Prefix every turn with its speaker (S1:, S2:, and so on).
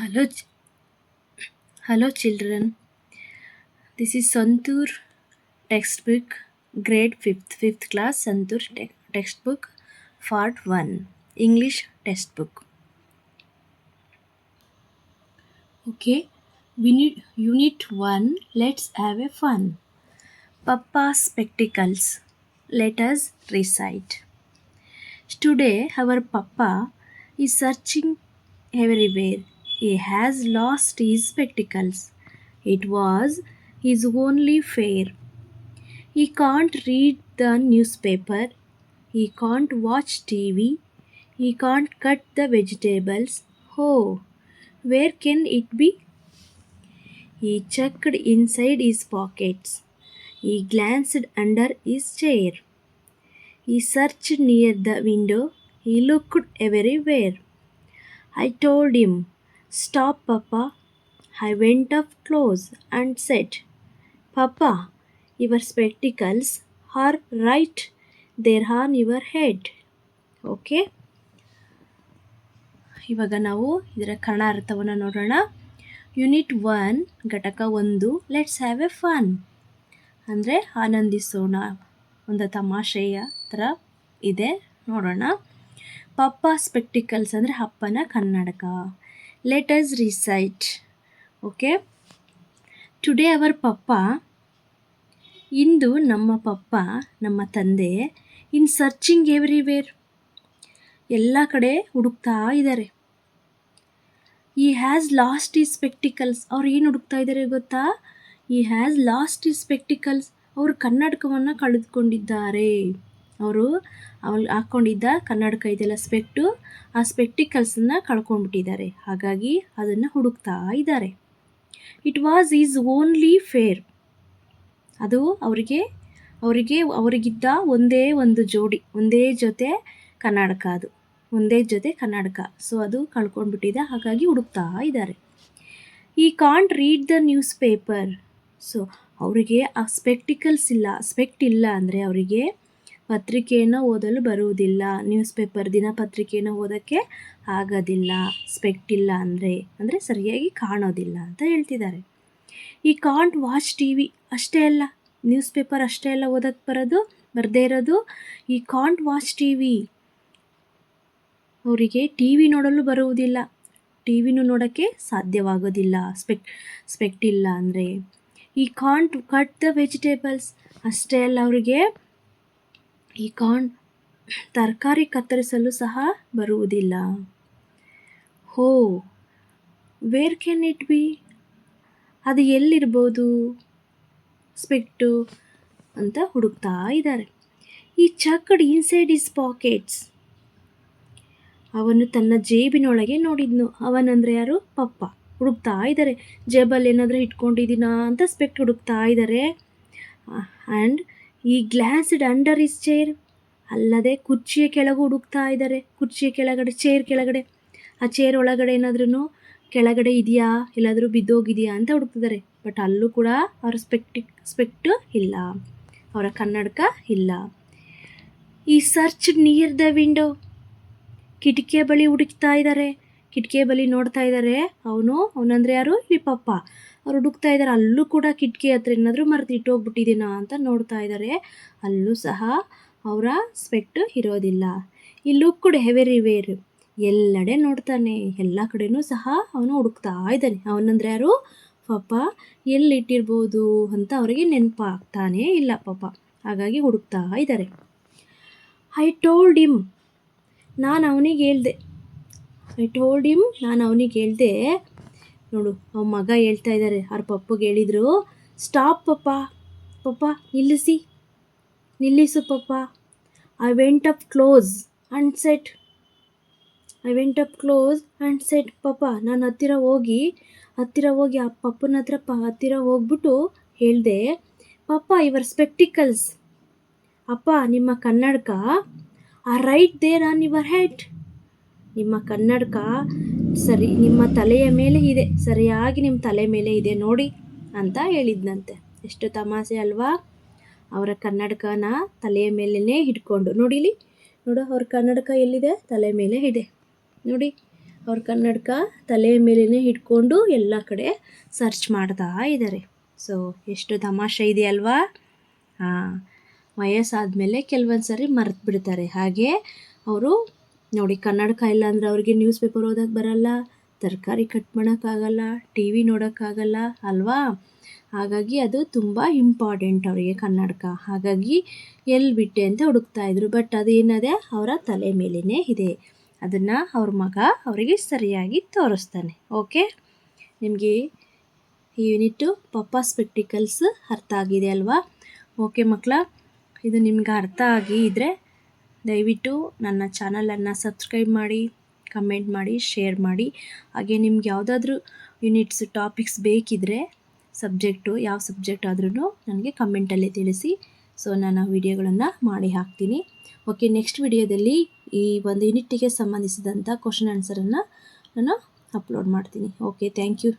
S1: Hello, hello children. This is Santur textbook, grade 5th class Santur textbook, part 1, English textbook. Okay, we need unit 1. Let's have a fun. Papa's spectacles. Let us recite. Today, our Papa is searching everywhere. He has lost his spectacles. It was his only fear. He can't read the newspaper. He can't watch TV. He can't cut the vegetables. Oh, where can it be? He checked inside his pockets. He glanced under his chair. He searched near the window. He looked everywhere. I told him, "Stop, Papa." I went up close and said, "Papa, your spectacles are right there on your head." Okay, ಇವಾಗ ನಾವು ಇದರ ಕನ್ನಡ ಅರ್ಥವನ್ನು ನೋಡೋಣ. Unit 1 ಘಟಕ 1, let's have A fun ಅಂದರೆ ಆನಂದಿಸೋಣ, ಒಂದು ತಮಾಷೆಯ ಥರ ಇದೆ, ನೋಡೋಣ. ಪಪ್ಪ ಸ್ಪೆಕ್ಟಿಕಲ್ಸ್ ಅಂದರೆ ಅಪ್ಪನ ಕನ್ನಡಕ. Let us recite. Okay, today our papa, ಇಂದು ನಮ್ಮ ಪಪ್ಪ, ನಮ್ಮ ತಂದೆ, ಇನ್ ಸರ್ಚಿಂಗ್ ಎವ್ರಿವೇರ್, ಎಲ್ಲ ಕಡೆ ಹುಡುಕ್ತಾ ಇದ್ದಾರೆ. ಈ ಹ್ಯಾಸ್ ಲಾಸ್ಟ್ ಈ ಸ್ಪೆಕ್ಟಿಕಲ್ಸ್, ಅವ್ರು ಏನು ಹುಡುಕ್ತಾ ಇದ್ದಾರೆ ಗೊತ್ತಾ? ಈ ಹ್ಯಾಸ್ ಲಾಸ್ಟ್ ಈ ಸ್ಪೆಕ್ಟಿಕಲ್ಸ್, ಅವರು ಕನ್ನಡಕವನ್ನು ಕಳೆದುಕೊಂಡಿದ್ದಾರೆ. ಅವರು ಹಾಕ್ಕೊಂಡಿದ್ದ ಕನ್ನಡಕ ಇದೆಲ್ಲ ಸ್ಪೆಕ್ಟು, ಆ ಸ್ಪೆಕ್ಟಿಕಲ್ಸನ್ನು ಕಳ್ಕೊಂಡ್ಬಿಟ್ಟಿದ್ದಾರೆ. ಹಾಗಾಗಿ ಅದನ್ನು ಹುಡುಕ್ತಾ ಇದ್ದಾರೆ. It was is only fair, ಅದು ಅವರಿಗಿದ್ದ ಒಂದೇ ಒಂದು ಜೋಡಿ, ಒಂದೇ ಜೊತೆ ಕನ್ನಡಕ, ಅದು ಒಂದೇ ಜೊತೆ ಕನ್ನಡಕ. ಸೊ ಅದು ಕಳ್ಕೊಂಡ್ಬಿಟ್ಟಿದೆ, ಹಾಗಾಗಿ ಹುಡುಕ್ತಾ ಇದ್ದಾರೆ. ಈ can't read the news paper. So ಅವರಿಗೆ ಆ ಸ್ಪೆಕ್ಟಿಕಲ್ಸ್ ಇಲ್ಲ, ಸ್ಪೆಕ್ಟ್ ಇಲ್ಲ ಅಂದರೆ ಅವರಿಗೆ ಪತ್ರಿಕೆಯನ್ನು ಓದಲು ಬರುವುದಿಲ್ಲ, ನ್ಯೂಸ್ ಪೇಪರ್ ದಿನಪತ್ರಿಕೆಯನ್ನು ಓದೋಕ್ಕೆ ಆಗೋದಿಲ್ಲ. ಸ್ಪೆಕ್ಟ್ ಇಲ್ಲ ಅಂದರೆ ಸರಿಯಾಗಿ ಕಾಣೋದಿಲ್ಲ ಅಂತ ಹೇಳ್ತಿದ್ದಾರೆ. ಈ ಕಾಂಟ್ ವಾಚ್ ಟಿ ವಿ, ಅಷ್ಟೇ ಅಲ್ಲ, ನ್ಯೂಸ್ ಪೇಪರ್ ಅಷ್ಟೇ ಅಲ್ಲ ಓದೋಕ್ಕೆ ಬರದೇ ಇರೋದು. ಈ ಕಾಂಟ್ ವಾಚ್ ಟಿ ವಿ, ಅವರಿಗೆ ಟಿ ವಿ ನೋಡಲು ಬರುವುದಿಲ್ಲ, ಟಿ ವಿನೂ ನೋಡೋಕ್ಕೆ ಸಾಧ್ಯವಾಗೋದಿಲ್ಲ ಸ್ಪೆಕ್ಟ್ ಇಲ್ಲ ಅಂದರೆ. ಈ ಕಾಂಟ್ ಕಟ್ ದ ವೆಜಿಟೇಬಲ್ಸ್, ಅಷ್ಟೇ ಅಲ್ಲ, ಅವರಿಗೆ ಈ ತರಕಾರಿ ಕತ್ತರಿಸಲು ಸಹ ಬರುವುದಿಲ್ಲ. ಹೋ, ವೇರ್ ಕ್ಯಾನ್ ಇಟ್ ಬಿ, ಅದು ಎಲ್ಲಿರ್ಬೋದು ಸ್ಪೆಕ್ಟು ಅಂತ ಹುಡುಕ್ತಾ ಇದ್ದಾರೆ. ಈ ಚೆಕ್ಡ್ ಇನ್ಸೈಡ್ ಇಸ್ ಪಾಕೆಟ್ಸ್, ಅವನು ತನ್ನ ಜೇಬಿನೊಳಗೆ ನೋಡಿದ್ನು. ಅವನಂದರೆ ಯಾರು? ಪಪ್ಪ. ಹುಡುಕ್ತಾ ಇದ್ದಾರೆ, ಜೇಬಲ್ಲಿ ಏನಾದರೂ ಇಟ್ಕೊಂಡಿದ್ದೀನಾ ಅಂತ ಸ್ಪೆಕ್ಟ್ ಹುಡುಕ್ತಾ ಇದ್ದಾರೆ. ಆ್ಯಂಡ್ ಈ ಗ್ಲಾಸ್ಡ್ ಅಂಡರ್ ಇಸ್ ಚೇರ್, ಅಲ್ಲದೆ ಕುರ್ಚಿಯ ಕೆಳಗೂ ಹುಡುಕ್ತಾ ಇದ್ದಾರೆ. ಕುರ್ಚಿಯ ಕೆಳಗಡೆ, ಚೇರ್ ಕೆಳಗಡೆ, ಆ ಚೇರ್ ಒಳಗಡೆ ಏನಾದ್ರೂ ಕೆಳಗಡೆ ಇದೆಯಾ, ಎಲ್ಲಾದರೂ ಬಿದ್ದೋಗಿದೆಯಾ ಅಂತ ಹುಡುಕ್ತಿದ್ದಾರೆ. ಬಟ್ ಅಲ್ಲೂ ಕೂಡ ಅವರ ಸ್ಪೆಕ್ಟು ಇಲ್ಲ, ಅವರ ಕನ್ನಡಕ ಇಲ್ಲ. ಈ ಸರ್ಚ್ ನಿಯರ್ ದ ವಿಂಡೋ, ಕಿಟಕಿಯ ಬಳಿ ಹುಡುಕ್ತಾ ಇದ್ದಾರೆ, ಕಿಟಕಿಯ ಬಳಿ ನೋಡ್ತಾ ಇದ್ದಾರೆ. ಅವನಂದರೆ ಯಾರು? ಇಲ್ಲಿ ಪಪ್ಪ. ಅವ್ರು ಹುಡುಕ್ತಾ ಇದ್ದಾರೆ, ಅಲ್ಲೂ ಕೂಡ ಕಿಟಕಿ ಹತ್ರ ಏನಾದರೂ ಮರೆತು ಇಟ್ಟೋಗ್ಬಿಟ್ಟಿದ್ದೀನಾ ಅಂತ ನೋಡ್ತಾ ಇದ್ದಾರೆ. ಅಲ್ಲೂ ಸಹ ಅವರ ಸ್ಪೆಕ್ಟು ಇರೋದಿಲ್ಲ. ಈ ಲುಕ್ಡ್ ಎವ್ರಿವೇರ್, ಎಲ್ಲೆಡೆ ನೋಡ್ತಾನೆ, ಎಲ್ಲ ಕಡೆನೂ ಸಹ ಅವನು ಹುಡುಕ್ತಾ ಇದ್ದಾನೆ. ಅವನಂದರೆ ಯಾರು? ಪಪ್ಪ. ಎಲ್ಲಿಟ್ಟಿರ್ಬೋದು ಅಂತ ಅವರಿಗೆ ನೆನಪಾಗ್ತಾನೇ ಇಲ್ಲ ಪಾಪ, ಹಾಗಾಗಿ ಹುಡುಕ್ತಾ ಇದ್ದಾರೆ. ಐ ಟೋಲ್ಡ್ ಹಿಮ್, ನಾನು ಅವನಿಗೆ ಹೇಳ್ದೆ. ನೋಡು, ಅವ ಮಗ ಹೇಳ್ತಾ ಇದ್ದಾರೆ, ಅವ್ರ ಪಪ್ಪಗೆ ಹೇಳಿದರು, ಸ್ಟಾಪ್ ಪಪ್ಪ ನಿಲ್ಲಿಸು ಪಪ್ಪ. I went up close and set, papa, ನಾನು ಹತ್ತಿರ ಹೋಗಿ ಆ ಪಪ್ಪನ ಹತ್ತಿರ ಹೋಗ್ಬಿಟ್ಟು ಹೇಳಿದೆ, ಪಪ್ಪ, ಯುವರ್ ಸ್ಪೆಕ್ಟಿಕಲ್ಸ್, ಅಪ್ಪ, ನಿಮ್ಮ ಕನ್ನಡಕ are right there on your head, ನಿಮ್ಮ ಕನ್ನಡಕ ನಿಮ್ಮ ತಲೆಯ ಮೇಲೆ ಇದೆ, ಸರಿಯಾಗಿ ನಿಮ್ಮ ತಲೆ ಮೇಲೆ ಇದೆ ನೋಡಿ ಅಂತ ಹೇಳಿದ್ನಂತೆ. ಎಷ್ಟು ತಮಾಷೆ ಅಲ್ವಾ? ಅವರ ಕನ್ನಡಕನ ತಲೆಯ ಮೇಲೇ ಹಿಡ್ಕೊಂಡು, ನೋಡು ಅವ್ರ ಕನ್ನಡಕ ಎಲ್ಲಿದೆ? ತಲೆ ಮೇಲೆ ಇದೆ ನೋಡಿ. ಅವ್ರ ಕನ್ನಡಕ ತಲೆ ಮೇಲೇ ಇಟ್ಕೊಂಡು ಎಲ್ಲ ಕಡೆ ಸರ್ಚ್ ಮಾಡ್ತಾ ಇದ್ದಾರೆ. ಸೊ ಎಷ್ಟು ತಮಾಷೆ ಇದೆ ಅಲ್ವಾ? ಹಾಂ, ವಯಸ್ಸಾದಮೇಲೆ ಕೆಲವೊಂದು ಸಾರಿ ಮರೆತು ಬಿಡ್ತಾರೆ. ಹಾಗೆ ಅವರು ನೋಡಿ, ಕನ್ನಡಕ ಇಲ್ಲ ಅಂದರೆ ಅವ್ರಿಗೆ ನ್ಯೂಸ್ ಪೇಪರ್ ಓದೋಕ್ಕೆ ಬರಲ್ಲ, ತರಕಾರಿ ಕಟ್ ಮಾಡೋಕ್ಕಾಗಲ್ಲ, ಟಿ ವಿ ನೋಡೋಕ್ಕಾಗಲ್ಲ ಅಲ್ವಾ? ಹಾಗಾಗಿ ಅದು ತುಂಬ ಇಂಪಾರ್ಟೆಂಟ್ ಅವರಿಗೆ ಕನ್ನಡಕ. ಹಾಗಾಗಿ ಎಲ್ಲಿ ಬಿಟ್ಟೆ ಅಂತ ಹುಡುಕ್ತಾಯಿದ್ರು. ಬಟ್ ಅದೇನದೆ ಅವರ ತಲೆ ಮೇಲೇ ಇದೆ. ಅದನ್ನು ಅವ್ರ ಮಗ ಅವರಿಗೆ ಸರಿಯಾಗಿ ತೋರಿಸ್ತಾನೆ. ಓಕೆ, ನಿಮಗೆ ಈ ಯೂನಿಟ್ಟು ಪಪ್ಪ ಸ್ಪೆಕ್ಟಿಕಲ್ಸ್ ಅರ್ಥ ಆಗಿದೆ ಅಲ್ವಾ? ಓಕೆ ಮಕ್ಕಳ, ಇದು ನಿಮ್ಗೆ ಅರ್ಥ ಇದ್ದರೆ ದಯವಿಟ್ಟು ನನ್ನ ಚಾನಲನ್ನು ಸಬ್ಸ್ಕ್ರೈಬ್ ಮಾಡಿ, ಕಮೆಂಟ್ ಮಾಡಿ, ಶೇರ್ ಮಾಡಿ. ಹಾಗೆ ನಿಮ್ಗೆ ಯಾವುದಾದ್ರೂ ಯೂನಿಟ್ಸ್ ಟಾಪಿಕ್ಸ್ ಬೇಕಿದ್ದರೆ, ಸಬ್ಜೆಕ್ಟು ಯಾವ ಸಬ್ಜೆಕ್ಟ್ ಆದ್ರೂ ನನಗೆ ಕಮೆಂಟಲ್ಲಿ ತಿಳಿಸಿ. ಸೊ ನಾನು ವಿಡಿಯೋಗಳನ್ನು ಮಾಡಿ ಹಾಕ್ತೀನಿ. ಓಕೆ, ನೆಕ್ಸ್ಟ್ ವಿಡಿಯೋದಲ್ಲಿ ಈ ಒಂದು ಯೂನಿಟ್ಟಿಗೆ ಸಂಬಂಧಿಸಿದಂಥ ಕ್ವಶನ್ ಆನ್ಸರನ್ನು ನಾನು ಅಪ್ಲೋಡ್ ಮಾಡ್ತೀನಿ. Okay, thank you.